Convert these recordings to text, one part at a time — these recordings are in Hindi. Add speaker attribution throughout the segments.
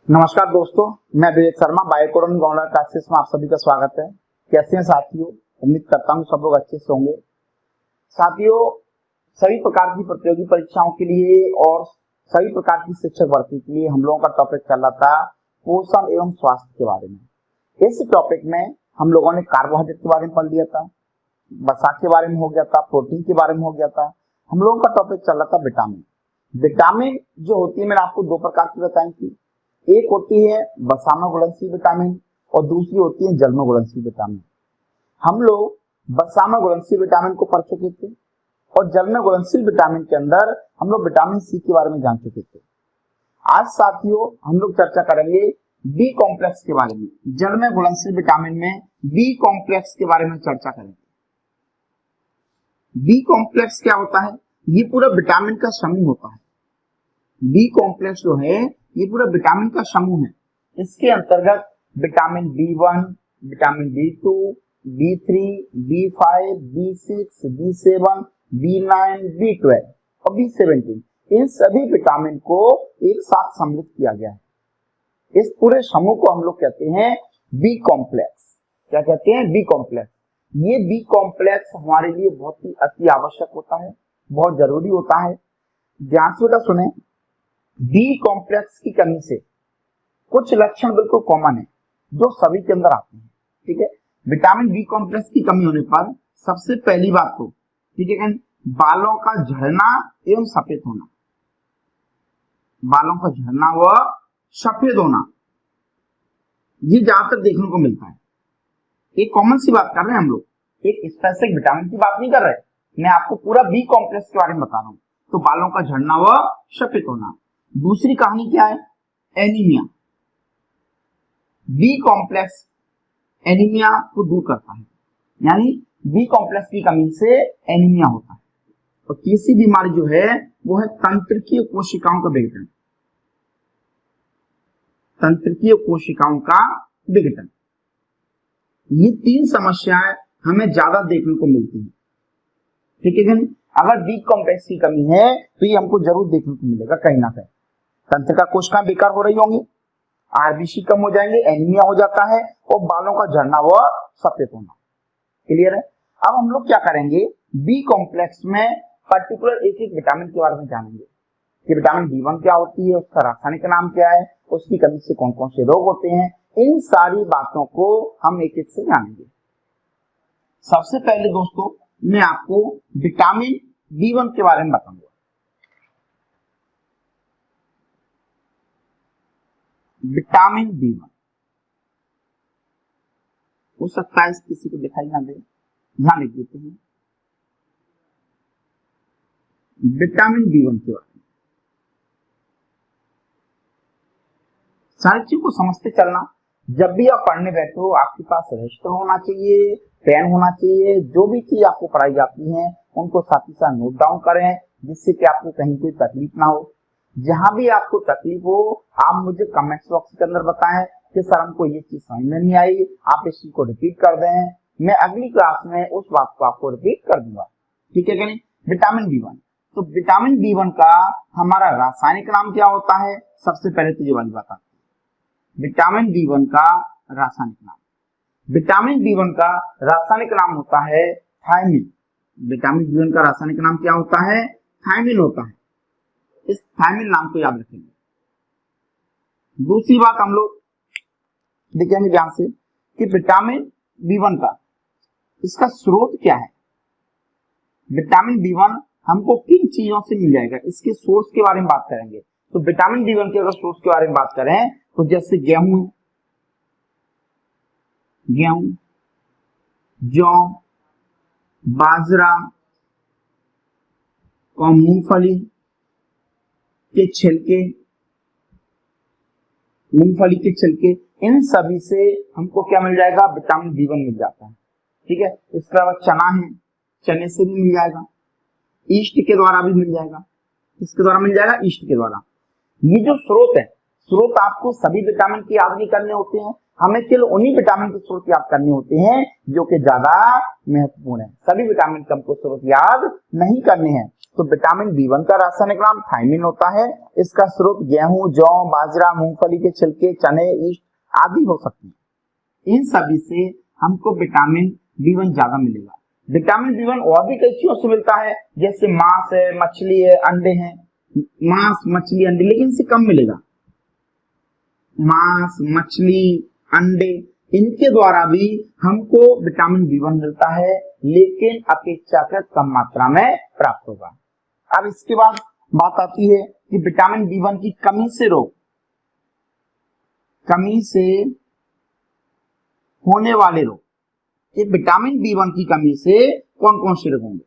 Speaker 1: नमस्कार दोस्तों, मैं विवेक शर्मा बायोइकोनॉमिक ऑनलाइन क्लासेस में आप सभी का स्वागत है। कैसे हैं साथियों? उम्मीद करता हूं सब लोग अच्छे से होंगे। साथियों, सभी प्रकार की प्रतियोगी परीक्षाओं के लिए और सभी प्रकार की शिक्षक भर्ती के लिए हम लोगों का टॉपिक चल रहा था पोषण एवं स्वास्थ्य के बारे में। इस टॉपिक में हम लोगों ने कार्बोहाइड्रेट के बारे में पढ़ लिया था, वसा के बारे में हो गया था, प्रोटीन के बारे में हो गया था। हम लोगों का टॉपिक चल रहा था विटामिन। विटामिन जो होती है मैंने आपको दो प्रकार की बताई थी। एक होती है वसा में घुलनशील विटामिन और दूसरी होती है जल में घुलनशील विटामिन। हम लोग वसा में घुलनशील विटामिन को पढ़ चुके थे और जल में घुलनशील विटामिन के अंदर हम लोग विटामिन सी के बारे में जान चुके थे। आज साथियों हम लोग चर्चा करेंगे बी कॉम्प्लेक्स के बारे में। जल में घुलनशील विटामिन में बी कॉम्प्लेक्स के बारे में चर्चा करेंगे। बी कॉम्प्लेक्स क्या होता है? ये पूरा विटामिन का समूह होता है। बी कॉम्प्लेक्स जो है ये पूरा विटामिन का समूह है। इसके अंतर्गत vitamin B1, vitamin B2, B3, B5, B6, B7, B9, B12 और B17 इन सभी विटामिन को एक साथ सम्मिलित किया गया है। इस पूरे समूह को हम लोग कहते हैं बी कॉम्प्लेक्स। क्या कहते हैं? B complex. ये बी कॉम्प्लेक्स हमारे लिए बहुत ही अति आवश्यक होता है, बहुत जरूरी होता है। ध्यान से बेटा सुने, बी कॉम्प्लेक्स की कमी से कुछ लक्षण बिल्कुल कॉमन है जो सभी के अंदर आते हैं। ठीक है, विटामिन बी कॉम्प्लेक्स की कमी होने पर सबसे पहली बात तो ठीक है बालों का झड़ना एवं सफेद होना। बालों का झड़ना व सफेद होना ये ज्यादातर देखने को मिलता है। एक कॉमन सी बात कर रहे हैं हम लोग, एक स्पेसिफिक विटामिन की बात नहीं कर रहे। मैं आपको पूरा बी कॉम्प्लेक्स के बारे में बता रहा हूं। तो बालों का झड़ना व सफेद होना। दूसरी कहानी क्या है? एनीमिया। बी कॉम्प्लेक्स एनीमिया को दूर करता है, यानी बी कॉम्प्लेक्स की कमी से एनीमिया होता है। और तीसरी बीमारी जो है वो है तंत्रिकीय कोशिकाओं का विघटन। तंत्रिकीय कोशिकाओं का विघटन। ये तीन समस्याएं हमें ज्यादा देखने को मिलती है। ठीक है, अगर बी कॉम्प्लेक्स की कमी है तो ये हमको जरूर देखने को मिलेगा कहीं ना कहीं। तंत्रिका कोशिकाएं बेकार हो रही होंगी, आरबीसी कम हो जाएंगे, एनीमिया हो जाता है और बालों का झड़ना व सफेद होना। क्लियर है? अब हम लोग क्या करेंगे, बी कॉम्प्लेक्स में पर्टिकुलर एक एक विटामिन के बारे में जानेंगे कि विटामिन B1 क्या होती है, उसका रासायनिक नाम क्या है, उसकी कमी से कौन कौन से रोग होते हैं। इन सारी बातों को हम एक एक से जानेंगे। सबसे पहले दोस्तों मैं आपको विटामिन B1 के बारे में बताऊंगा। विटामिन B1 हो सकता है किसी को दिखाई ना दे, यहां लिख देते हैं विटामिन B1 के बारे में। सारी चीज को समझते चलना। जब भी आप पढ़ने बैठो आपके पास रजिस्टर होना चाहिए, पेन होना चाहिए। जो भी चीज आपको पढ़ाई जाती है उनको साथ ही साथ नोट डाउन करें, जिससे कि आपको कहीं कोई तकलीफ ना हो। जहां भी आपको तकलीफ हो आप मुझे कमेंट बॉक्स के अंदर बताएं कि सर हमको ये चीज समझ में नहीं आई, आप इस चीज को रिपीट कर दें। मैं अगली क्लास में उस बात को आपको रिपीट कर दूंगा। ठीक है कि नहीं? Vitamin B1। तो विटामिन B1 का हमारा रासायनिक नाम क्या होता है? सबसे पहले तो ये वाली बात आती है, विटामिन B1 का रासायनिक नाम। विटामिन B1 का रासायनिक नाम होता है थायमिन। विटामिन B1 का रासायनिक नाम क्या होता है? थायमिन होता है। इस थायमिन नाम को याद रखेंगे। दूसरी बात हम लोग देखेंगे ध्यान से कि विटामिन B1 का इसका स्रोत क्या है। विटामिन B1 हमको किन चीजों से मिल जाएगा, इसके सोर्स के बारे में बात करेंगे। तो विटामिन B1 के अगर सोर्स के बारे में बात करें तो जैसे गेहूं, जौ, बाजरा और मूंगफली के छिलके, इन सभी से हमको क्या मिल जाएगा? विटामिन B1 मिल जाता है। ठीक है, इसके अलावा चना है, चने से भी मिल जाएगा, ईस्ट के द्वारा भी मिल जाएगा। इसके द्वारा मिल जाएगा, ईस्ट के द्वारा। ये जो स्रोत है, स्रोत आपको सभी विटामिन की याद नहीं करने होते हैं, हमें केवल उन्हीं विटामिन के स्रोत याद करने होते हैं जो कि ज्यादा महत्वपूर्ण है। सभी विटामिन के हमको स्रोत याद नहीं करने हैं। तो विटामिन B1 का रासायनिक नाम थायमिन होता है। इसका स्रोत गेहूं, जौ, बाजरा, मूंगफली के छिलके, चने, ईस्ट आदि हो सकते हैं। इन सभी से हमको विटामिन B1 ज्यादा मिलेगा। विटामिन B1 और भी कई चीजों से मिलता है, जैसे मांस है, मछली है, अंडे हैं। मांस, मछली, अंडे, लेकिन इनसे कम मिलेगा। मांस, मछली, अंडे, इनके द्वारा भी हमको विटामिन B1 मिलता है, लेकिन अपेक्षाकृत कम मात्रा में प्राप्त होगा। अब इसके बाद बात आती है कि विटामिन B1 की कमी से रोग, कमी से होने वाले रोग। ये विटामिन B1 की कमी से कौन कौन से रोग होंगे?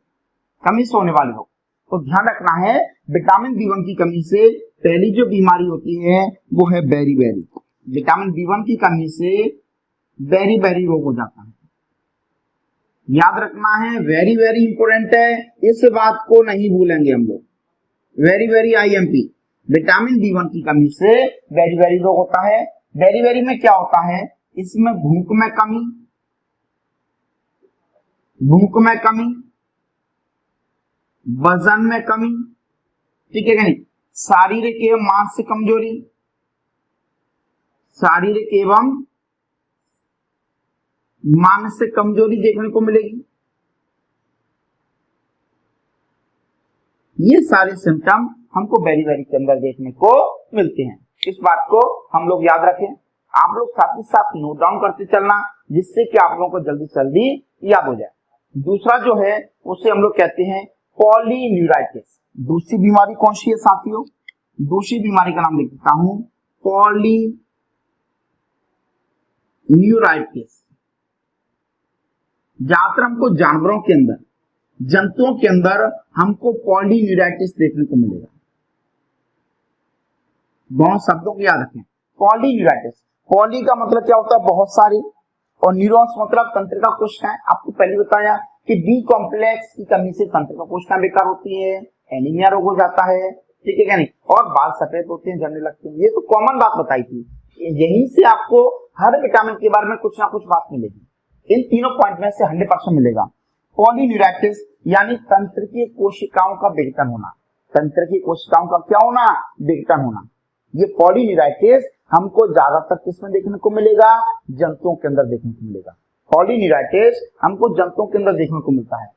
Speaker 1: कमी से होने वाले रोग, तो ध्यान रखना है विटामिन B1 की कमी से पहली जो बीमारी होती है वो है बेरी-बेरी। विटामिन B1 की कमी से बेरी-बेरी रोग हो जाता है। याद रखना है, वेरी वेरी इंपोर्टेंट है, इस बात को नहीं भूलेंगे हम लोग। Very very IMP। Vitamin B1 की कमी से बेरी-बेरी रोग होता है। बेरी-बेरी में क्या होता है? इसमें भूख में कमी, वजन में कमी, ठीक है कि नहीं, शारीरिक एवं मानसिक कमजोरी, शारीरिक एवं मानसिक कमजोरी देखने को मिलेगी। ये सारे सिम्टम हमको बेरी-बेरी के अंदर देखने को मिलते हैं। इस बात को हम लोग याद रखें। आप लोग साथ ही साथ नोट डाउन करते चलना, जिससे कि आप लोगों को जल्दी से जल्दी याद हो जाए। दूसरा जो है उसे हम लोग कहते हैं पॉलीन्यूराइटिस। दूसरी बीमारी कौन सी है साथियों? दूसरी बीमारी का नाम लिख देता हूं, पॉलीन्यूराइटिस। ज्यादातर हमको जानवरों के अंदर, जंतुओं के अंदर हमको पॉलीन्यूराइटिस देखने को मिलेगा। दोनों शब्दों को याद रखें। पॉलीन्यूराइटिस, पॉली का मतलब क्या होता है? बहुत सारे, और न्यूरॉन्स मतलब तंत्रिका कोशिकाएं। आपको पहले बताया कि बी कॉम्प्लेक्स की कमी से तंत्रिका कोशिकाएं बेकार होती है, एनीमिया रोग हो जाता है, ठीक है क्या नहीं, और बाल सफेद होते हैं, झड़ने लगते हैं। ये तो कॉमन बात बताई थी। यहीं से आपको हर विटामिन के बारे में कुछ ना कुछ बात मिलेगी। इन तीनों पॉइंट में से 100% मिलेगा। पॉलीन्यूराइटिस यानी तंत्र की कोशिकाओं का विघटन होना। तंत्र की कोशिकाओं का क्या होना? विघटन होना। ये पॉलीन्यूराइटिस हमको ज्यादातर किसमें देखने को मिलेगा? जंतुओं के अंदर देखने को मिलेगा। पॉलीन्यूराइटिस हमको जंतुओं के अंदर देखने को मिलता है,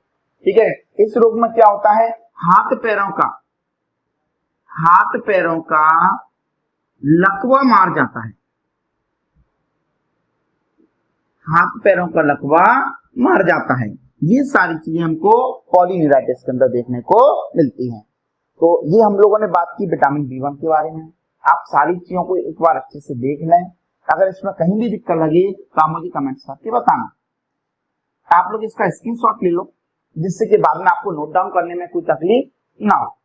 Speaker 1: ठीक है। इस रोग में क्या होता है? हाथ पैरों का लकवा मार जाता है। हाथ पैरों का लकवा मार जाता है। ये सारी चीजें हमको पॉलीन्यूराइटिस के अंदर देखने को मिलती हैं। तो ये हम लोगों ने बात की विटामिन B1 के बारे में। आप सारी चीजों को एक बार अच्छे से देख लें। अगर इसमें कहीं भी दिक्कत लगे तो आप मुझे कमेंट करके बताना। आप लोग इसका स्क्रीनशॉट ले लो, जिससे कि बाद में आपको नोट डाउन करने में कोई तकलीफ ना हो।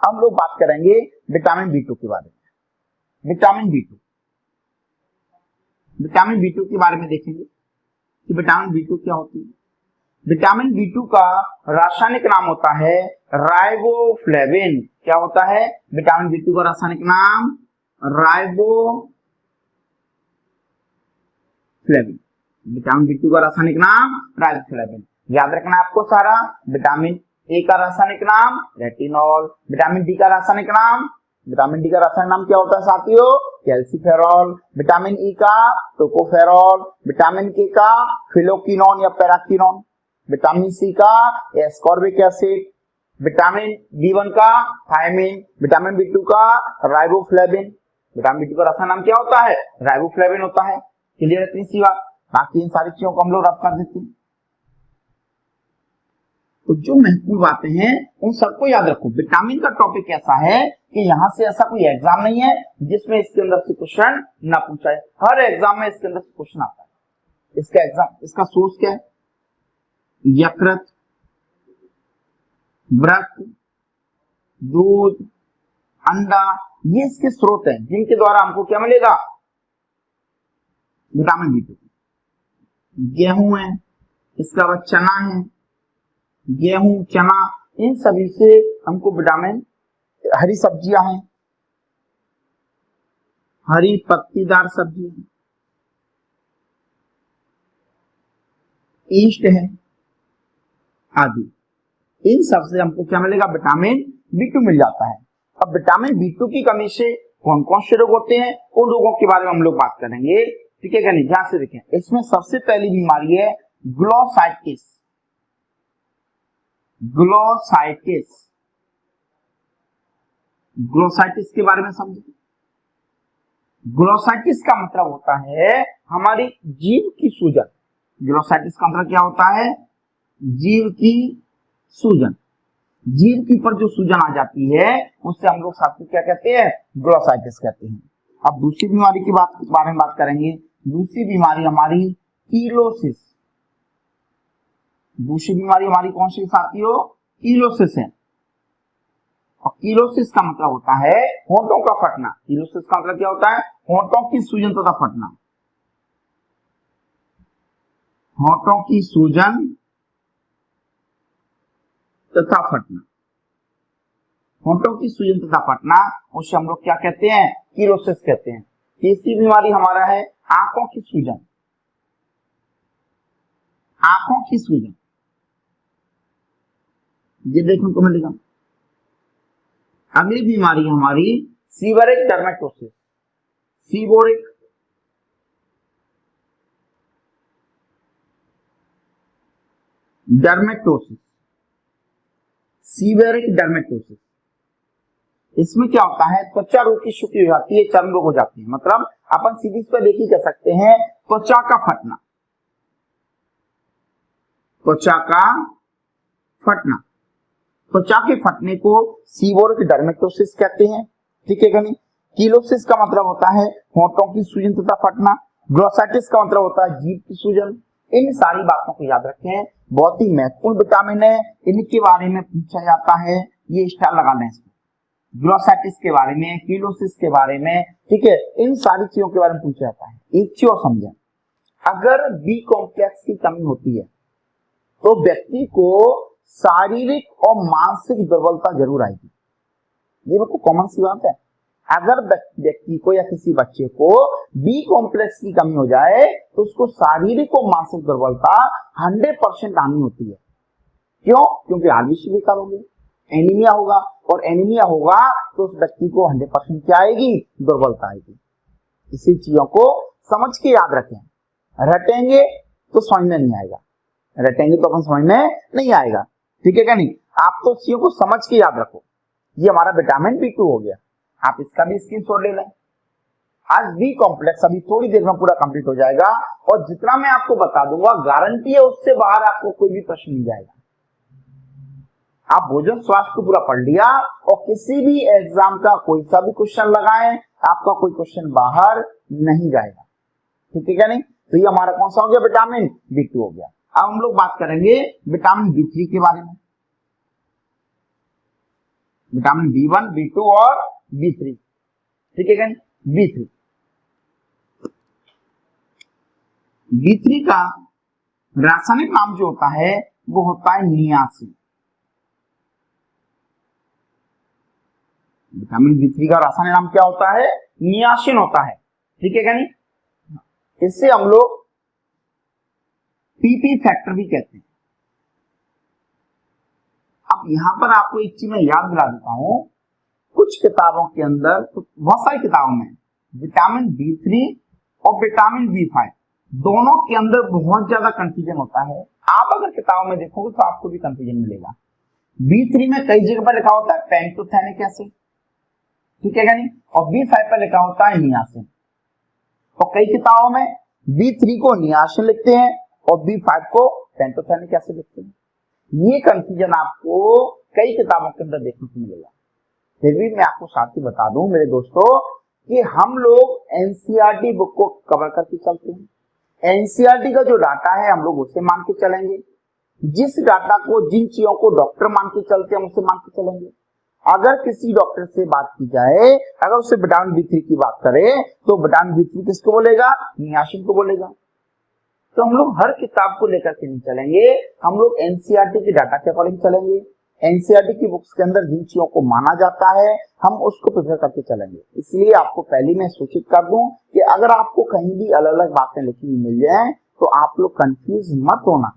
Speaker 1: हम लोग बात करेंगे विटामिन B2 के बारे में। विटामिन B2 के बारे में देखेंगे कि विटामिन B2 क्या होती है। विटामिन B2 का रासायनिक नाम होता है राइबोफ्लेविन। क्या होता है? विटामिन B2 का रासायनिक नाम राइबोफ्लेविन। विटामिन B2 का रासायनिक नाम राइबोफ्लेविन। याद रखना आपको सारा। विटामिन A का रासायनिक नाम रेटिनॉल। विटामिन D का रासायनिक नाम, विटामिन D का रासायनिक नाम क्या होता है साथियों? कैल्सीफेरॉल। विटामिन E का टोकोफेरॉल। विटामिन K का फिलोक्विनोन या पैराक्विनोन। विटामिन C का एस्कॉर्बिक एसिड। विटामिन B1 का थायमिन। विटामिन B2 का राइबोफ्लेविन। विटामिन B2 का रासायनिक नाम क्या होता है? राइबोफ्लेविन होता है। क्लियर है? इतनी सी बात। बाकी इन सारी चीजों को हम लोग रब कर देते हैं। तो जो महत्वपूर्ण बातें हैं उन सबको याद रखो। विटामिन का टॉपिक ऐसा है कि यहाँ से ऐसा कोई एग्जाम नहीं है जिसमें इसके अंदर से क्वेश्चन ना पूछा है। हर एग्जाम में इसके अंदर से क्वेश्चन आता है। इसका सोर्स क्या है? यकृत, व्रत, दूध, अंडा, ये इसके स्रोत हैं जिनके द्वारा हमको क्या मिलेगा? Vitamin B2। गेहूं है, इसका बाद चना है, गेहूं, चना, इन सभी से हमको विटामिन, हरी सब्जियां हैं, हरी पत्तीदार सब्जी, ईस्ट है आदि। इन सबसे हमको क्या मिलेगा? विटामिन B2 मिल जाता है। अब विटामिन B2 की कमी से कौन कौन से रोग होते हैं, उन रोगों के बारे में हम लोग बात करेंगे, ठीक है क्या नहीं? ध्यान से देखें, इसमें सबसे पहली बीमारी है ग्लोसाइटिस। ग्लोसाइटिस, ग्लोसाइटिस के बारे में समझें। ग्लोसाइटिस का मतलब होता है हमारी जीभ की सूजन। ग्लोसाइटिस का मतलब क्या होता है? जीभ की सूजन। जीभ के ऊपर जो सूजन आ जाती है उससे हम लोग साथ में क्या कहते हैं? ग्लोसाइटिस कहते हैं। अब दूसरी बीमारी की बारे में बात करेंगे। दूसरी बीमारी हमारी कीलोसिस। दूसरी बीमारी हमारी कौन सी साथियों? कीलोसिस है। और कीलोसिस का मतलब होता है होंठों का फटना। कीलोसिस का मतलब क्या होता है? होंठों की सूजन तथा फटना। होंठों की सूजन तथा फटना। होंठों की सूजन तथा फटना, उसे हम लोग क्या कहते हैं? कीलोसिस कहते हैं। तीसरी बीमारी हमारा है आंखों की सूजन। आंखों की सूजन, ये देखने को मिलेगा। अगली बीमारी हमारी सीवरेज dermatosis. Seborrheic dermatosis, seborrheic dermatosis. इसमें क्या होता है? त्वचा रोग की शुक्र हो जाती है, चर्म रोग हो जाती है। मतलब अपन सीधे इस पर देखिए कह सकते हैं त्वचा का फटना। त्वचा का फटना, त्वचा के फटने को सीवोरिक डर्मेटोसिस कहते हैं, ठीक है क्या नहीं? कीलोसिस का मतलब होता है होंठों की सूजन तथा फटना। ग्लोसाइटिस का मतलब होता है जीभ की सूजन। इन सारी बातों को याद रखें, बहुत ही महत्वपूर्ण विटामिन है, इनके बारे में पूछा जाता है। ये स्टार लगा लें इसमें, ग्लोसाइटिस के बारे में, कीलोसिस के बारे में, ठीक है, इन सारी चीजों के बारे में पूछा जाता है। एक चीज और समझें, अगर बी कॉम्प्लेक्स की कमी होती है तो व्यक्ति को शारीरिक और मानसिक दुर्बलता जरूर आएगी। ये बिल्कुल कॉमन सी बात है। अगर व्यक्ति को या किसी बच्चे को बी कॉम्प्लेक्स की कमी हो जाए तो उसको शारीरिक और मानसिक दुर्बलता 100% आनी होती है। क्यों? क्योंकि आरबीसी बेकार होगी, एनीमिया होगा, और एनीमिया होगा तो उस व्यक्ति को 100% क्या आएगी? दुर्बलता आएगी। इसी चीजों को समझ के याद रखें। रटेंगे तो समझ में नहीं आएगा, रटेंगे तो अपन समझ में नहीं आएगा, ठीक है क्या नहीं? आप तो चीजों को समझ के याद रखो। ये हमारा विटामिन B2 हो गया, आप इसका भी स्क्रीनशॉट ले लें। आज बी कॉम्प्लेक्स अभी थोड़ी देर में पूरा कंप्लीट हो जाएगा, और जितना मैं आपको बता दूंगा गारंटी है उससे बाहर आपको कोई भी प्रश्न नहीं जाएगा। आप भोजन स्वास्थ्य को पूरा पढ़ लिया और किसी भी एग्जाम का कोई सा भी क्वेश्चन लगाएं, आपका कोई क्वेश्चन बाहर नहीं जाएगा, ठीक है क्या नहीं? तो ये हमारा कौन सा हो गया? विटामिन B2 हो गया। अब हम लोग बात करेंगे विटामिन B3 के बारे में। विटामिन B1, B2 और B3, ठीक है क्या? B3 B3 का रासायनिक नाम जो होता है वो होता है नियासिन। विटामिन B3 का रासायनिक नाम क्या होता है? नियासिन होता है, ठीक है क्या नहीं? इससे हम लोग PP फैक्टर भी कहते हैं। अब यहां पर आपको एक चीज मैं याद दिला देता हूं, कुछ किताबों के अंदर, बहुत सारी किताबों में विटामिन B3 और विटामिन B5 दोनों के अंदर बहुत ज्यादा कंफ्यूजन होता है। आप अगर किताबों में देखोगे तो आपको भी कंफ्यूजन मिलेगा। B3 में कई जगह पर लिखा होता है पेंटोथेनिक एसिड, ठीक है क्या नहीं? और B5 पर लिखा होता है नियासिन। तो कई किताबों में B3 को नियासिन लिखते हैं और B5 को पेंटोथेनिक एसिड लिखते हैं। ये कंफ्यूजन आपको कई किताबों के अंदर देखने को मिलेगा। फिर भी मैं आपको साथ ही बता दूं मेरे दोस्तों कि हम लोग एनसीईआरटी बुक को कवर करके चलते हैं। एनसीईआरटी का जो डाटा है हम लोग उसे मान के चलेंगे। जिस डाटा को, जिन चीजों को डॉक्टर मान के चलते हैं हम उसे मान के चलेंगे। अगर किसी डॉक्टर से बात की जाए, अगर उससे विटामिन B3 की बात करे तो विटामिन B3 किसको बोलेगा? नियासिन को बोलेगा। तो हम लोग हर किताब को लेकर के नहीं चलेंगे, हम लोग एनसीईआरटी के डाटा के अकॉर्डिंग चलेंगे। एनसीईआरटी की बुक्स के अंदर जिन चीजों को माना जाता है हम उसको प्रिपेयर करके चलेंगे। इसलिए आपको पहले मैं सूचित कर दूं कि अगर आपको कहीं भी अलग अलग बातें लिखी हुई मिल जाए तो आप लोग कंफ्यूज मत होना,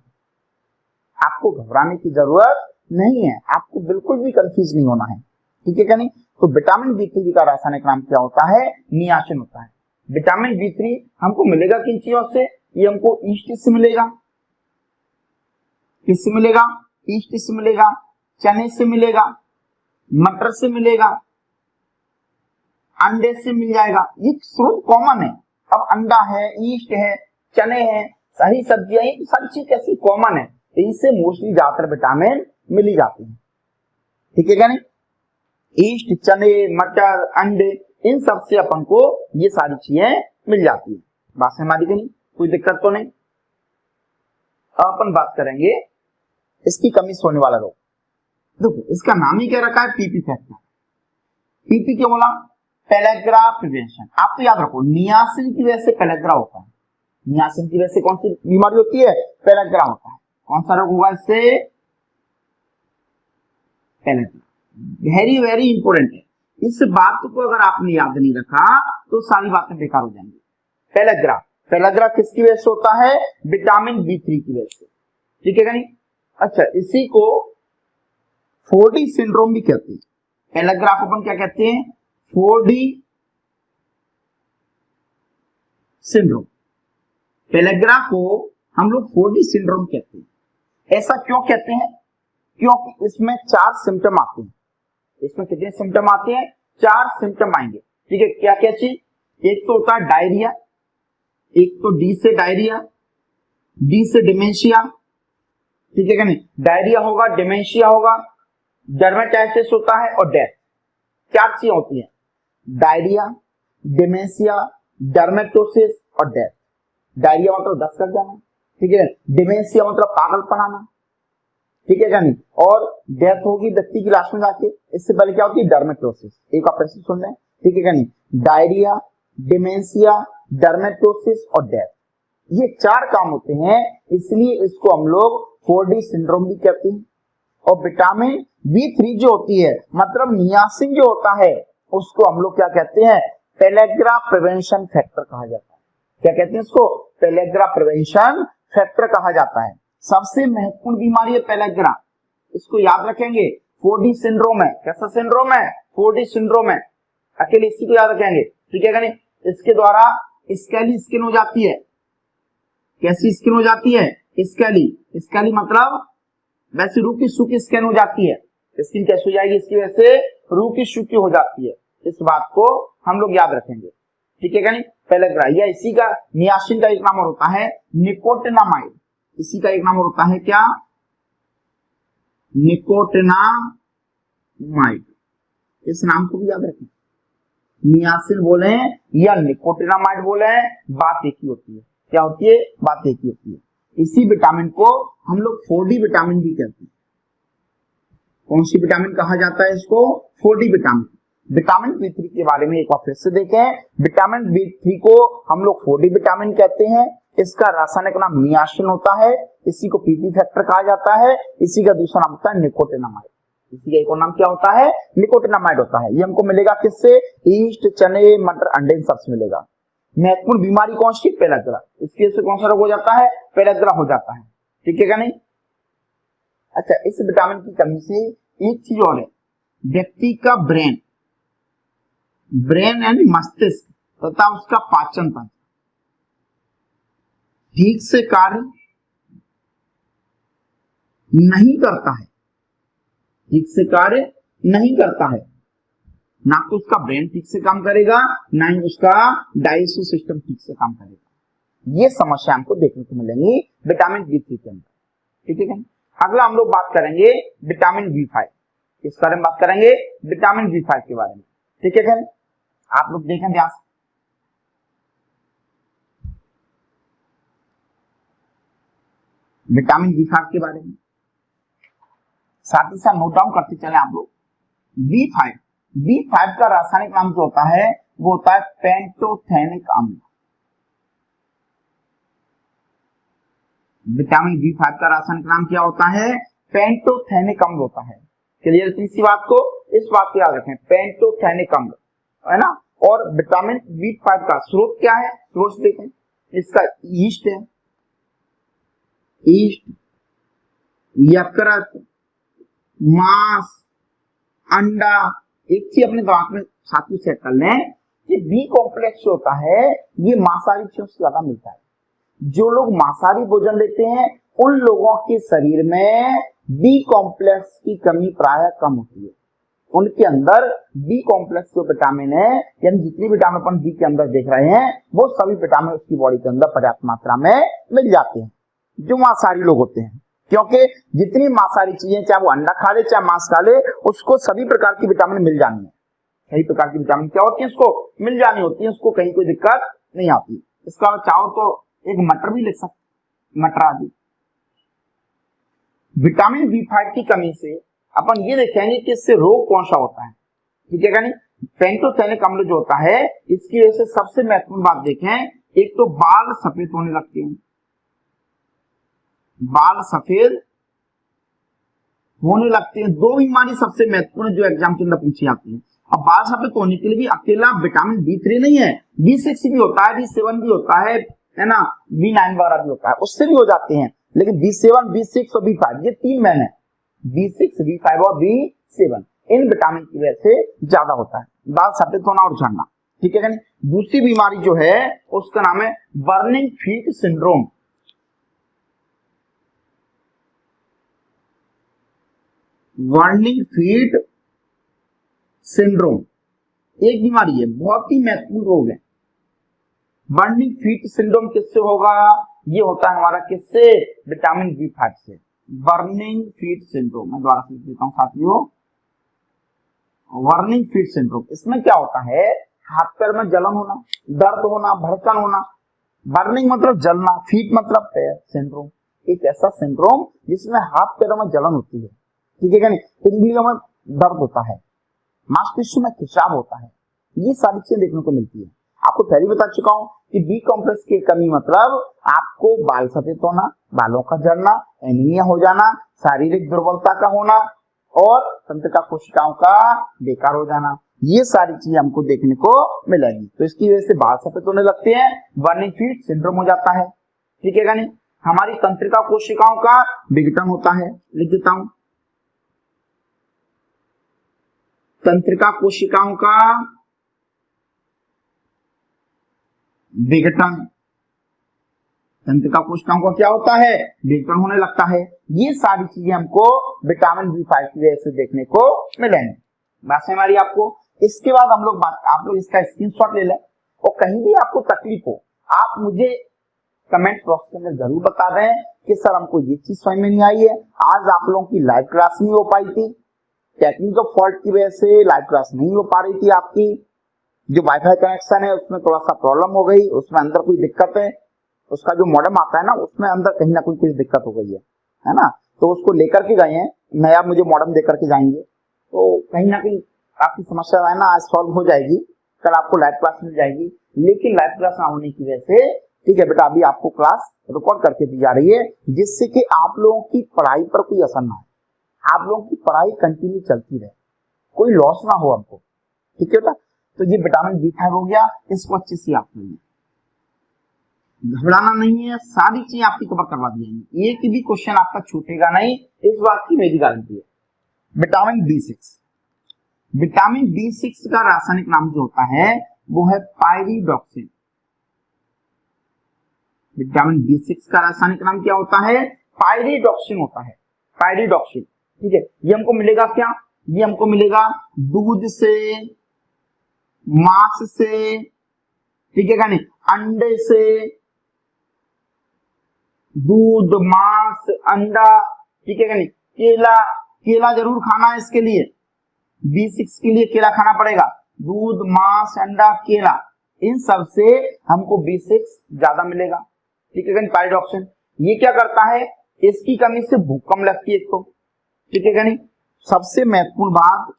Speaker 1: आपको घबराने की जरूरत नहीं है, आपको बिल्कुल भी कंफ्यूज नहीं होना है, ठीक है क्या नहीं। तो विटामिन बी3 का रासायनिक नाम क्या होता है, नियासिन होता है। विटामिन बी3 हमको मिलेगा किन चीजों से, ये हमको ईस्ट से मिलेगा, किससे मिलेगा, ईस्ट से मिलेगा, चने से मिलेगा, मटर से मिलेगा, अंडे से मिल जाएगा, ये स्रोत कॉमन है। अब अंडा है, ईस्ट है, चने हैं, सारी सब्जियां, ये सारी चीज कैसी कॉमन है, इनसे मोस्टली ज्यादातर विटामिन मिली जाती है, ठीक है क्या नहीं। ईस्ट, चने, मटर, अंडे, इन सब से अपन को ये सारी चीजें मिल जाती है। बात से हमारी कहीं कोई दिक्कत तो नहीं। अब अपन बात करेंगे इसकी कमी से होने वाला रोग। देखो इसका नाम ही क्या रखा है, पीपी फैक्टर। पीपी क्या बोला, पेलेग्रा प्रिवेंशन। आप तो याद रखो नियासिन की वजह से पेलेग्रा होता है, नियासिन की वजह से कौन सी बीमारी होती है, पेलेग्रा होता है। कौन सा रोग होगा इससे, पेलेग्रा। वेरी वेरी इंपोर्टेंट है, इस बात को अगर आपने याद नहीं रखा तो सारी बातें बेकार हो जाएंगी। पेलेग्रा, पेलेग्रा किसकी वजह से होता है, विटामिन बी3 की वजह से, ठीक है नहीं। अच्छा, इसी को 4D सिंड्रोम भी कहते हैं। पेलेग्रा को अपन क्या कहते हैं, 4D सिंड्रोम। पेलेग्रा को हम लोग 4D सिंड्रोम कहते हैं। ऐसा क्यों कहते हैं, क्योंकि इसमें 4 सिम्टम आते हैं। इसमें कितने सिम्टम आते हैं, 4 सिम्टम आएंगे, ठीक है। क्या क्या चीज, एक तो होता है डायरिया, एक तो डी से डायरिया, डी से डिमेंशिया, ठीक है क्या नहीं। डायरिया होगा, डिमेंशिया होगा, डर्मेटाइटिस होता है और डेथ। 4 चीजें होती हैं, डायरिया, डिमेंशिया, डर्मेटोसिस और डेथ। डायरिया मतलब दस्त कर जाना, ठीक है। डिमेंशिया मतलब पागलपन आना, ठीक है क्या नहीं। और डेथ होगी व्यक्ति की लाश में जाके, इससे पहले क्या होती है, डर्मेटोसिस। एक आप ऐसे सुन रहे हैं, ठीक है क्या नहीं। डायरिया, डिमेंशिया, डर्मेटोसिस और डेथ, ये 4 काम होते हैं, इसलिए इसको हम लोग 4D सिंड्रोम भी कहते हैं। और विटामिन बी3 जो होती है, मतलब नियासिन जो होता है, उसको हम लोग क्या कहते हैं, पेलेग्रा प्रिवेंशन फैक्टर कहा जाता है। क्या कहते हैं इसको, पेलेग्रा प्रिवेंशन फैक्टर कहा जाता है। सबसे महत्वपूर्ण बीमारी है पेलेग्रा, इसको याद रखेंगे। 4D सिंड्रोम है, कैसा सिंड्रोम है, 4D सिंड्रोम है, अकेले इसी को याद रखेंगे, ठीक है नहीं। इसके द्वारा स्केली स्किन हो जाती है। कैसी स्किन हो जाती है, स्केली, स्केली मतलब वैसे रूखी सूखी स्किन हो जाती है। स्किन कैसे हो जाएगी, इसकी वजह से रूखी सूखी हो जाती है। इस बात को हम लोग याद रखेंगे, ठीक है क्या नहीं। पेलेग्रा, या इसी का नियासिन का एक नाम और होता है निकोटिनामाइड। इसी का एक नाम और होता है क्या, निकोटिनामाइड। इस नाम को भी याद रखें, नियासिन बोले या निकोटिनामाइड बोले, बात एक ही होती है। क्या होती है, बात एक ही होती है। इसी विटामिन को हम लोग 4D विटामिन भी कहते हैं। कौन सी विटामिन कहा जाता है इसको, 4D विटामिन। विटामिन बी3 के बारे में एक बार फिर से देखें। विटामिन बी3 को हम लोग 4D विटामिन कहते हैं। इसका रासायनिक नाम नियासिन होता है, इसी को पीपी फैक्टर कहा जाता है। इसी का दूसरा नाम होता है निकोटिनामाइड। इसी का एक और नाम क्या होता है, निकोटिनामाइड होता है। ये हमको मिलेगा किससे, ईस्ट, चने, मटर, अंडे, इन सबसे मिलेगा। महत्वपूर्ण बीमारी कौन सी, पेलेग्रा। इसकी वजह से कौन सा रोग हो जाता है, पेलेग्रा हो जाता है, ठीक है क्या नहीं। अच्छा, इस विटामिन की कमी से एक चीज और है, व्यक्ति का ब्रेन यानी मस्तिष्क तथा उसका पाचन तंत्र ठीक से कार्य नहीं करता है, ठीक से कार्य नहीं करता है। ना तो उसका ब्रेन ठीक से काम करेगा, ना ही उसका डाइजेस्टिव सिस्टम ठीक से काम करेगा। ये समस्या हमको देखने को मिलेंगी विटामिन बी3 के अंदर, ठीक है। अगला हम लोग बात करेंगे विटामिन बी5। किस बारे में बात करेंगे, विटामिन बी5 के बारे में, ठीक है। आप लोग देखें ध्यान से, विटामिन बी5 के बारे में साथ ही साथ नोट डाउन करते चले आप लोग। बी5 का रासायनिक नाम जो होता है वो होता है पेंटोथेनिक अम्ल। विटामिन बी5 का रासायनिक नाम क्या होता है, पेंटोथेनिक अम्ल होता है। क्लियर? तीसरी बात को, इस बात को याद रखें, पेंटोथेनिक अम्ल है ना। और विटामिन B5 का स्रोत क्या है? स्रोत देखें, इसका ईस्ट है, ईस्ट, यकृत, मांस, अंडा। एक चीज अपने दिमाग में साथियों सेट कर लें कि बी कॉम्प्लेक्स होता है ये मांसाहारी चीजों से ज्यादा मिलता है। जो लोग मांसाहारी भोजन लेते हैं उन लोगों के शरीर में बी कॉम्प्लेक्स की कमी प्राय कम होती है। उनके अंदर बी कॉम्प्लेक्स जो विटामिन है, यानी जितनी विटामिन अपन बी के अंदर देख रहे हैं वो सभी विटामिन उसकी बॉडी के अंदर पर्याप्त मात्रा में मिल जाते हैं जो मांसाहारी लोग होते हैं। क्योंकि जितनी मांसाहारी चीजें, चाहे वो अंडा खा ले चाहे मांस खा ले, उसको सभी प्रकार की विटामिन मिल जानी है। सभी प्रकार की विटामिन क्या होती है? उसको मिल जानी होती है, उसको कहीं कोई दिक्कत नहीं आती। इसका चाहो तो एक मटर भी लिख सकते, मटर आदि। विटामिन B5 की कमी से अपन ये देखेंगे कि इससे रोग कौन सा होता है, ठीक है? यानी पेंटोथेनिक अम्ल जो होता है इसकी वजह से सबसे महत्वपूर्ण बात देखें, एक तो बाल सफेद होने लगते हैं, बाल सफेद होने लगते हैं। दो बीमारी सबसे महत्वपूर्ण जो एग्जाम के अंदर पूछी जाती है। अब बाल सफेद होने के लिए भी अकेला विटामिन B3 नहीं है, B6 भी होता है, B7 भी होता है ना, B9 वगैरह भी होता है, उससे भी हो जाते हैं। लेकिन B7, B6 और B5 ये तीन मैन है, B6, B5 और B7, इन विटामिन की वजह से ज्यादा होता है बाल सफेद होना और झड़ना, ठीक है? दूसरी बीमारी जो है उसका नाम है burning feet syndrome. Burning feet syndrome एक बीमारी है, बहुत ही महत्वपूर्ण रोग है। बर्निंग फीट सिंड्रोम किससे होगा? ये होता है हमारा किससे? विटामिन B5 से। बर्निंग फीट सिंड्रोम, मैं दोबारा से देता हूं साथियों, बर्निंग फीट सिंड्रोम। इसमें क्या होता है? हाथ पैर में जलन होना, दर्द होना, भड़कन होना। बर्निंग मतलब जलना, फीट मतलब पैर, सिंड्रोम एक ऐसा सिंड्रोम जिसमें हाथ पैरों में जलन होती है, ठीक है? पिंगलियों में दर्द होता है, मांसपेशियों में खिंचाव होता है, ये सारी चीजें देखने को मिलती है। आपको पहले बता चुका हूं कि बी कॉम्प्लेक्स की कमी मतलब आपको बाल सफेद होना, बालों का झड़ना, एनीमिया हो जाना, शारीरिक दुर्बलता का होना और तंत्रिका कोशिकाओं का बेकार हो जाना, ये सारी चीजें हमको देखने को मिलेंगी। तो इसकी वजह से बाल सफेद होने लगते हैं, बर्निंग फीट सिंड्रोम हो जाता है, ठीक है? नहीं, हमारी तंत्रिका कोशिकाओं का विघटन होता है, लिख देता हूं, तंत्रिका कोशिकाओं का विघटन। तंत्रिका कोशिकाओं का क्या होता है? विघटन होने लगता है। ये सारी चीजें हमको विटामिन B5 की वजह से देखने को मिलेंगे। बात समझ आ रही है आपको? इसके बाद हम लोग आप लोग इसका स्क्रीनशॉट ले लें और कहीं भी आपको तकलीफ हो आप मुझे कमेंट बॉक्स के अंदर जरूर बता दें कि सर हमको ये चीज समझ में नहीं आई है, आज आप लोगों की लाइव क्लास नहीं हो पाई थी, टेक्निकल फॉल्ट की वजह से लाइव क्लास नहीं हो पा रही थी आपकी, जो वाईफाई कनेक्शन है उसमें थोड़ा सा प्रॉब्लम हो गई, उसमें अंदर कोई दिक्कत है, उसका जो मॉडेम आता है ना उसमें अंदर कहीं ना कोई दिक्कत हो गई है ना, तो उसको लेकर के गए हैं, नया मुझे मॉडेम देकर के जाएंगे, तो कहीं ना कहीं आपकी समस्या है ना आज सॉल्व हो जाएगी, कल आपको लाइव क्लास मिल जाएगी। लेकिन लाइव क्लास ना होने की वजह से, ठीक है बेटा, अभी आपको क्लास रिकॉर्ड करके दी जा रही है जिससे कि आप लोगों की पढ़ाई पर कोई असर ना हो, आप लोगों की पढ़ाई कंटिन्यू चलती रहे, कोई लॉस ना हो हमको, ठीक है बेटा? तो ये विटामिन B5 हो गया, इसको अच्छे से आप लेंगे, घबराना नहीं है, सारी चीजें आपकी कवर करवा दी जाएंगी, एक भी क्वेश्चन आपका छूटेगा नहीं, इस बात की मेरी गारंटी है। विटामिन B6, विटामिन B6 का रासायनिक नाम जो होता है वो है पायरिडॉक्सिन। विटामिन B6 का रासायनिक नाम क्या होता है? पायरिडॉक्सिन होता है, पायरिडॉक्सिन, ठीक है? ये हमको मिलेगा क्या? ये हमको मिलेगा दूध से, मांस से, ठीक है क्या नहीं, अंडे से, दूध, मांस, अंडा, ठीक है क्या नहीं, केला, केला जरूर खाना है इसके लिए, B6 के लिए केला खाना पड़ेगा, दूध, मांस, अंडा, केला, इन सब से हमको B6 ज्यादा मिलेगा, ठीक है क्या नहीं, पायरिडॉक्सिन। ये क्या करता है? इसकी कमी से भूख कम लगती है एक तो, ठीक है क्या नहीं, सबसे महत्वपूर्ण बात,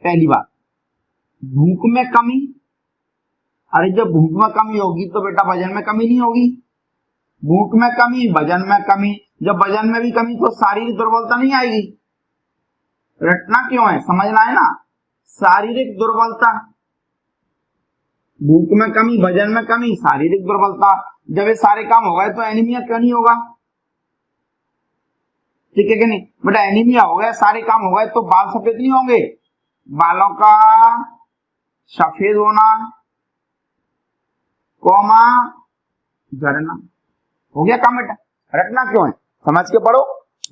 Speaker 1: पहली बात भूख में कमी। अरे जब भूख में कमी होगी तो बेटा वजन में कमी नहीं होगी, भूख में कमी, वजन में कमी, जब वजन में भी कमी तो शारीरिक दुर्बलता नहीं आएगी, रटना क्यों है, समझना है ना। शारीरिक दुर्बलता, भूख में कमी, वजन में कमी, शारीरिक दुर्बलता। जब ये सारे काम हो गए तो एनीमिया क्यों नहीं होगा, ठीक है कि नहीं बेटा। एनीमिया हो गया, सारे काम हो गए तो बाल सफेद नहीं होंगे, बालों का सफेद होना, कौमा झड़ना, हो गया काम बेटा। रटना क्यों है, समझ के पढ़ो।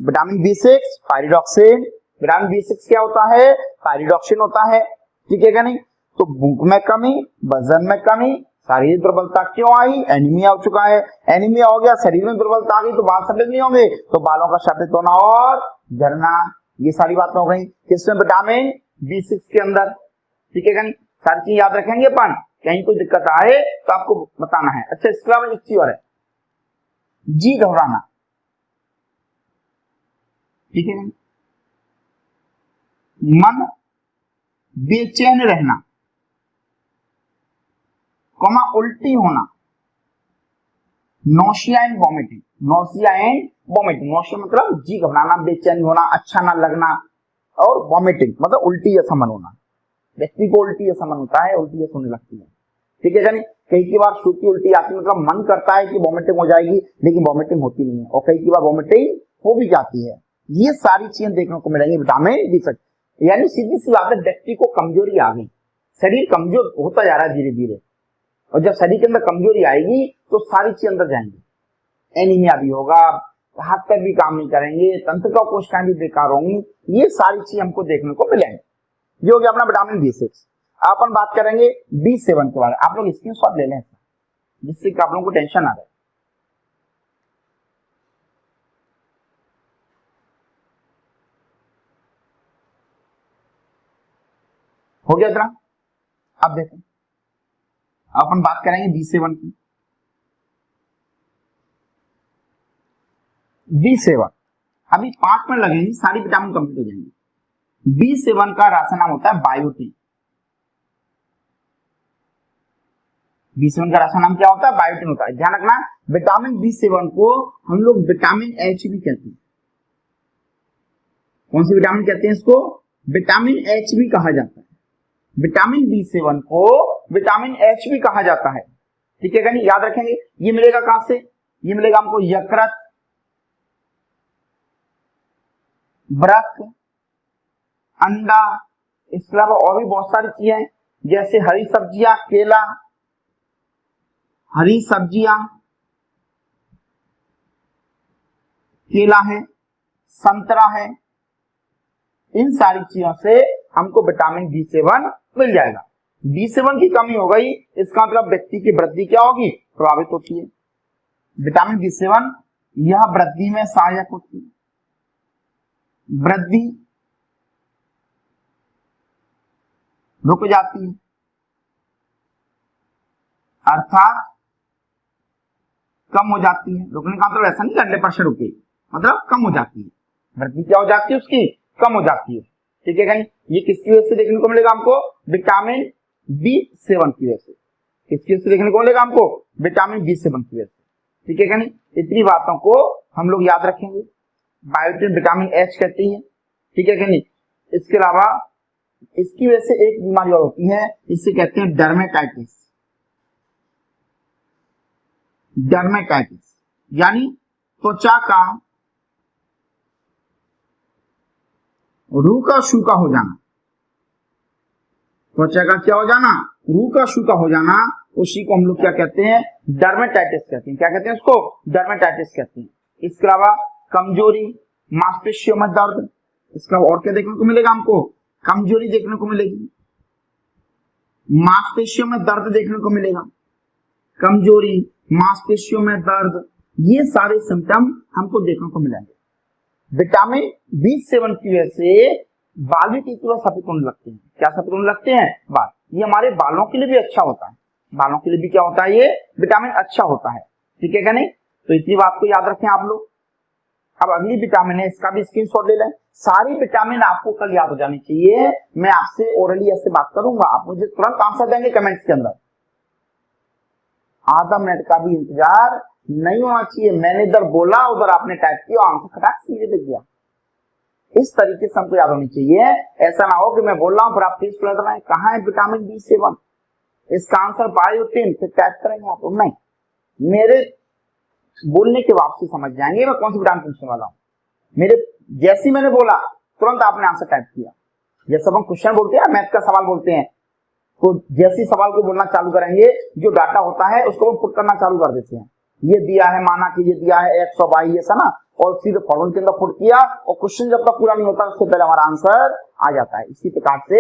Speaker 1: Vitamin B6 pyridoxine, vitamin B6 क्या होता है, पायरिडॉक्सिन होता है, ठीक है क्या नहीं। तो भूख में कमी, वजन में कमी, शारीरिक दुर्बलता क्यों आई, एनीमिया हो चुका है। एनीमिया हो गया, शरीर में दुर्बलता आ गई तो बाल सफेद नहीं होंगे, तो बालों का सफेद होना और झड़ना, ये सारी बातें हो गई किसमें, विटामिन B6 के अंदर, ठीक है क्या नहीं। सारी चीज याद रखेंगे अपन, कहीं कोई दिक्कत आए तो आपको बताना है। अच्छा, इसके अलावा एक चीज और है, जी घबराना, ठीक है, मन बेचैन रहना, कॉमा उल्टी होना, nausea and vomiting, nausea and vomiting, nausea मतलब जी घबराना, बेचैन होना, अच्छा ना लगना, और वॉमिटिंग मतलब उल्टी जैसा मन होना। व्यक्ति को उल्टी जैसा मन होता है, उल्टी जैसा होने लगती है, ठीक है जानी। कई की बार सूखी उल्टी आती है, मतलब मन करता है कि वॉमिटिंग हो जाएगी, लेकिन वॉमिटिंग होती नहीं है, और कई की बार वॉमिटिंग हो भी जाती है। ये सारी चीजें देखने को मिलेंगी विटामिन B6। यानी सीधी सी बात है, व्यक्ति को कमजोरी आ गई, शरीर कमजोर होता जा रहा है धीरे धीरे, और जब शरीर के अंदर कमजोरी आएगी तो सारी चीज अंदर जाएंगी, एनीमिया भी होगा, हाथ पैर भी काम नहीं करेंगे, तंत्रिका कोशिकाएं भी बेकार होंगी, ये सारी चीज हमको देखने को मिलेंगी। ये हो गया अपना विटामिन B6। अपन बात करेंगे B7 के बारे में, आप लोग स्क्रीनशॉट ले लें जिससे कि आप लोगों को टेंशन आ रहा है। हो गया इतना, अब देखें अपन बात करेंगे B7 की। B7 अभी 5 मिनट लगेंगे, सारी विटामिन कंप्लीट हो जाएंगी। B7 का रासायनिक नाम होता है बायोटिन। B7 का रासायनिक नाम क्या होता है, बायोटिन होता है। ध्यान रखना, विटामिन B7 को हम लोग विटामिन H भी कहते हैं। कौन सी विटामिन कहते हैं इसको, विटामिन H भी कहा जाता है। विटामिन B7 को विटामिन H भी कहा जाता है, ठीक है नहीं, याद रखेंगे। ये मिलेगा कहां से, ये मिलेगा हमको यकृत, वृक्क, अंडा, इसके अलावा और भी बहुत सारी चीजें जैसे हरी सब्जियां, केला, हरी सब्जियां, केला है, संतरा है, इन सारी चीजों से हमको विटामिन B7 मिल जाएगा। B7 की कमी हो गई, इसका मतलब व्यक्ति की वृद्धि क्या होगी, प्रभावित होती है। विटामिन B7 यह वृद्धि में सहायक होती है, वृद्धि रुक जाती है, अर्थात कम हो जाती है। रुकने का मतलब ऐसा नहीं 100% रुके, मतलब कम हो जाती है, वृद्धि क्या हो जाती है उसकी, कम हो जाती है, ठीक है। ये किसकी वजह से देखने को मिलेगा हमको, विटामिन B7 की वजह से। किसकी वजह से देखने को मिलेगा हमको, विटामिन B7 की वजह से, ठीक है नहीं। इतनी बातों को हम लोग याद रखेंगे। बायोटिन विटामिन H कहती है, ठीक है नहीं। इसके अलावा इसकी वजह से एक बीमारी और होती है, इसे कहते हैं डर्मेटाइटिस। डर्मेटाइटिस यानी त्वचा का रूखा सूखा हो जाना, त्वचा का क्या हो जाना, रूखा सूखा हो जाना, उसी को हम लोग क्या कहते हैं, डर्मेटाइटिस कहते हैं। क्या कहते हैं उसको, डर्मेटाइटिस कहते हैं। इसके अलावा कमजोरी, मांसपेशियों में दर्द, इसका और क्या देखने को मिलेगा हमको, कमजोरी देखने को मिलेगी, मांसपेशियों में दर्द देखने को मिलेगा, कमजोरी, मांसपेशियों में दर्द, ये सारे सिम्टम हमको देखने को मिलेंगे। विटामिन B7 की वजह से बाल भी थोड़ा सफेद होने लगते हैं। क्या सफेद होने लगते हैं, बाल। ये हमारे बालों के लिए भी अच्छा होता है, बालों के लिए भी क्या होता है, ये विटामिन अच्छा होता है, ठीक है क्या नहीं। तो इतनी बात को याद रखें आप लोग। अब अगली विटामिन है, इसका भी स्क्रीनशॉट ले लें। सारी विटामिन आपको कल याद हो जानी चाहिए। मैं आपसे ओरली ऐसे बात करूंगा, आप मुझे तुरंत आंसर देंगे कमेंट्स के अंदर। आधा मिनट का भी इंतजार नहीं होना चाहिए। मैंने इधर बोला, उधर आपने टाइप किया, आंसर खटाक सीधे दिख गया। इस तरीके से हमको याद होनी चाहिए। ऐसा ना हो कि मैं बोल रहा हूं फिर आप प्लीज पलट रहे हैं कहाँ है विटामिन B7, इसका आंसर बायोटिन, फिर टाइप करेंगे आप। नहीं, मेरे बोलने के बाद से समझ जाएंगे मैं कौन सी विटामिन पूछने वाला हूँ। मेरे जैसे मैंने बोला तुरंत आपने आंसर टाइप किया। जैसे हम क्वेश्चन बोलते हैं, मैथ का सवाल बोलते हैं, तो जैसे सवाल को बोलना चालू करेंगे जो डाटा होता है उसको हम पुट करना चालू कर देते हैं। ये दिया है, माना कि ये दिया है x और y ऐसा ना, और सीधे फॉर्मूले के अंदर पुट किया और क्वेश्चन जब तक पूरा नहीं होता उससे पहले हमारा आंसर आ जाता है। इसी प्रकार से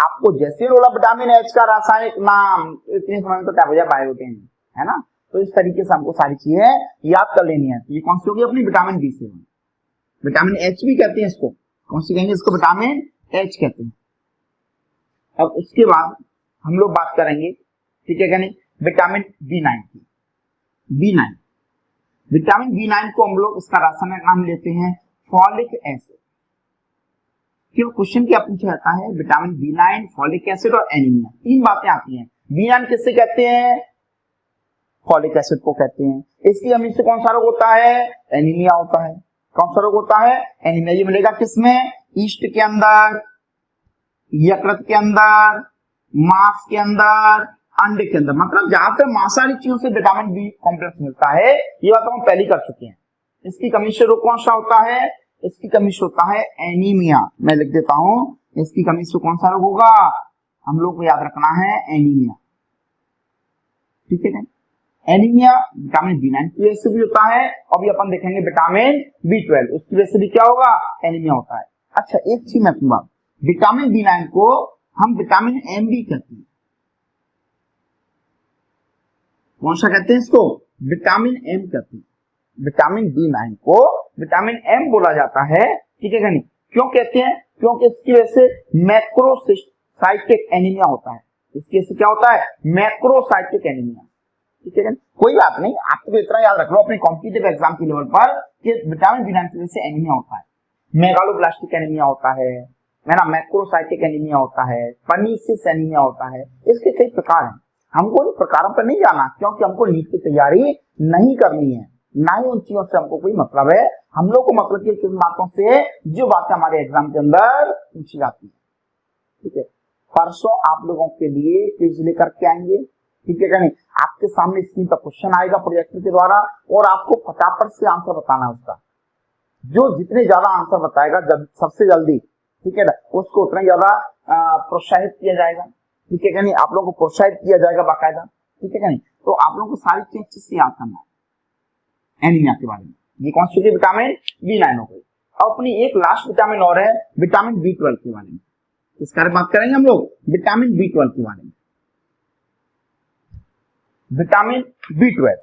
Speaker 1: आपको जैसे बोला विटामिन H का रासायनिक नाम, इतने समय में तो क्या हो जाए बायोटिन, है ना। तो इस तरीके से हमको सारी चीजें याद कर लेनी है। ये कौन सी होगी अपनी विटामिन B7, विटामिन H भी कहते हैं इसको, कौन सी कहेंगे इसको, विटामिन H कहते हैं। अब उसके बाद हम लोग बात करेंगे, ठीक है क्या नहीं, विटामिन B9 की। B9, विटामिन B9 को हम लोग इसका रासायनिक नाम लेते हैं फॉलिक एसिड। क्यों, क्वेश्चन क्या पूछा जाता है, विटामिन B9, फॉलिक एसिड और एनीमिया, तीन बातें आती हैं। B9 किससे कहते हैं, फॉलिक एसिड को कहते हैं। इसकी कमी से कौन सा रोग होता है, एनीमिया होता है। कौन सा रोग होता है, एनीमिया। ये मिलेगा किसमें, ईस्ट के अंदर, यकृत के अंदर, मांस के अंदर, अंडे के अंदर, मतलब जहां पर मांसाहारी चीजों से विटामिन बी कॉम्प्लेक्स मिलता है। ये बात हम पहले कर चुके हैं। इसकी कमी से रोग कौन सा होता है, इसकी कमी से होता है एनीमिया। मैं लिख देता हूं, इसकी कमी से कौन सा रोग होगा, हम लोग को याद रखना है एनीमिया, ठीक है। एनीमिया विटामिन B9 की वजह से भी होता है। अभी अपन देखेंगे विटामिन B12, उसकी वजह से भी क्या होगा, एनीमिया होता है। अच्छा, एक चीज मैं कहूंगा, विटामिन B9 को हम विटामिन M भी कहते हैं। कौन सा कहते हैं इसको, विटामिन M कहते हैं। विटामिन B9 को विटामिन M बोला जाता है, ठीक है नहीं। क्यों कहते हैं, क्योंकि इसकी वजह से मैक्रोसाइटिक एनीमिया होता है। इसकी वजह से क्या होता है, मैक्रोसाइटिक एनीमिया, ठीक है। कोई बात नहीं, आपको इतना याद रख लो अपने कॉम्पिटिटिव एग्जाम के लेवल पर कि विटामिन B9 की वजह से एनीमिया होता है। मेगालोब्लास्टिक एनीमिया होता है ना, मैक्रोसाइटिक एनीमिया होता है, पर्नीशियस एनीमिया होता है। इसके कई प्रकार हैं, हमको इन प्रकारों पर नहीं जाना, क्योंकि हमको नीट की तैयारी नहीं करनी है, ना ही उन चीजों से हमको कोई मतलब है। हम लोग को मतलब कि किन बातों से, जो बातें हमारे एग्जाम के अंदर पूछी जाती है, ठीक है। परसों आप लोगों के लिए क्विज लेकर के आएंगे, ठीक है नहीं। आपके सामने स्क्रीन पर क्वेश्चन आएगा प्रोजेक्टर के द्वारा, और आपको फटाफट से आंसर बताना है उसका। जो जितने ज्यादा आंसर बताएगा सबसे जल्दी, ठीक है ना, उसको उतना ज्यादा प्रोत्साहित किया जाएगा, ठीक है नहीं। आप लोगों को प्रोत्साहित किया जाएगा बाकायदा, ठीक है नहीं। तो आप लोगों को सारी चीज अच्छे से याद करना है एनीमिया के बारे में। ये कौन सी विटामिन B9 हो गई। अब अपनी एक लास्ट विटामिन और है, विटामिन B12 के बारे में। इस बारे में बात करेंगे हम लोग, विटामिन B12 के बारे में। विटामिन B12,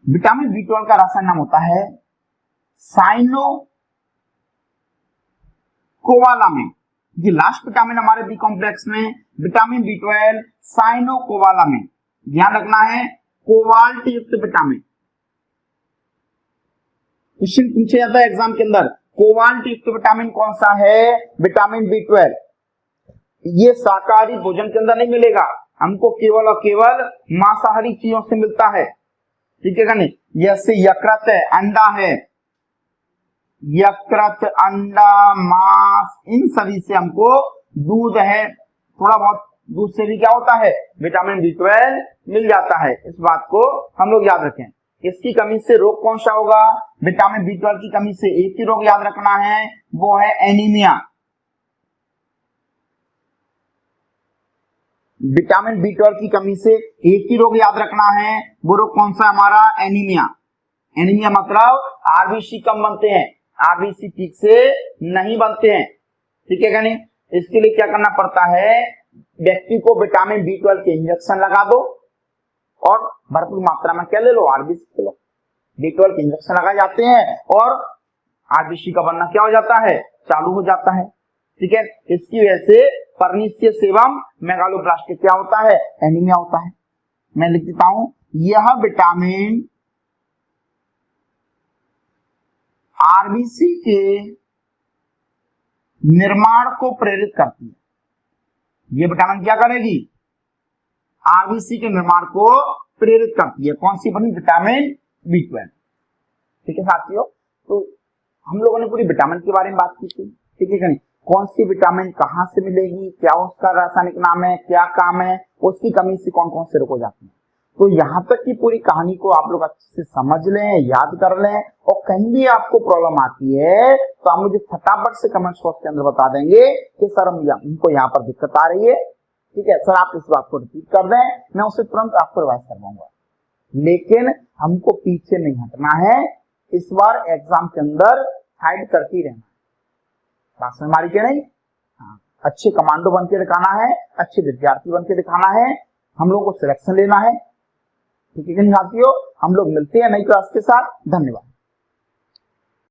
Speaker 1: विटामिन B12 का रासायनिक नाम होता है साइनोकोबालामिन। ये लास्ट विटामिन हमारे बी कॉम्प्लेक्स में, विटामिन B12 साइनोकोबालामिन। ध्यान रखना है, कोबाल्ट युक्त विटामिन। क्वेश्चन पूछे जाता है एग्जाम के अंदर, कोबाल्ट युक्त विटामिन कौन सा है, विटामिन B12। ये शाकाहारी भोजन के अंदर नहीं मिलेगा, हमको केवल और केवल मांसाहारी चीजों से मिलता है, ठीक है नहीं। जैसे यकृत है, अंडा है, यकृत, अंडा, मांस, इन सभी से हमको, दूध है, थोड़ा बहुत दूध से भी क्या होता है, विटामिन B12 मिल जाता है। इस बात को हम लोग याद रखें। इसकी कमी से रोग कौन सा होगा, विटामिन B12 की कमी से एक ही रोग याद रखना है, वो है एनीमिया। विटामिन B12 की कमी से एक ही रोग याद रखना है, वो रोग कौन सा, हमारा एनीमिया। एनीमिया मतलब आरबीसी कम बनते हैं, आरबीसी ठीक से नहीं बनते हैं, ठीक है क्या नहीं। इसके लिए क्या करना पड़ता है, व्यक्ति को विटामिन B12 के इंजेक्शन लगा दो और भरपूर मात्रा में क्या ले लो, आरबीसी ले लो। B12 के इंजेक्शन लगाए जाते हैं और आरबीसी का बनना क्या हो जाता है, चालू हो जाता है, ठीक है। इसकी वजह से पर्नीशियस एवं मेगालोब्लास्टिक क्या होता है, एनीमिया होता है। मैं लिख देता हूं, यह विटामिन आरबीसी के निर्माण को प्रेरित करती है। ये विटामिन क्या करेगी, आरबीसी के निर्माण को प्रेरित करती है। कौन सी बनी, विटामिन B12, ठीक है साथियों। तो हम लोगों ने पूरी विटामिन के बारे में बात की थी, ठीक है कि नहीं, कौन सी विटामिन कहाँ से मिलेगी, क्या उसका रासायनिक नाम है, क्या काम है, उसकी कमी से कौन कौन से रोग हो जाते हैं। तो यहाँ तक की पूरी कहानी को आप लोग अच्छे से समझ लें, याद कर लें, और कहीं भी आपको प्रॉब्लम आती है तो आप मुझे फटाफट से कमेंट बॉक्स के अंदर बता देंगे कि सर हमको यहाँ पर दिक्कत आ रही है, ठीक है सर, आप इस बात को रिपीट कर दें, मैं उसे तुरंत आपको रिवाइज करवाऊंगा। लेकिन हमको पीछे नहीं हटना है, इस बार एग्जाम के अंदर फाइट करती रहना, बात समझ मारी क्या नहीं। हाँ, अच्छे कमांडो बन के दिखाना है, अच्छे विद्यार्थी बन के दिखाना है, हम लोगों को सिलेक्शन लेना है, ठीक है साथियों। हम लोग मिलते हैं नई क्लास के साथ, धन्यवाद।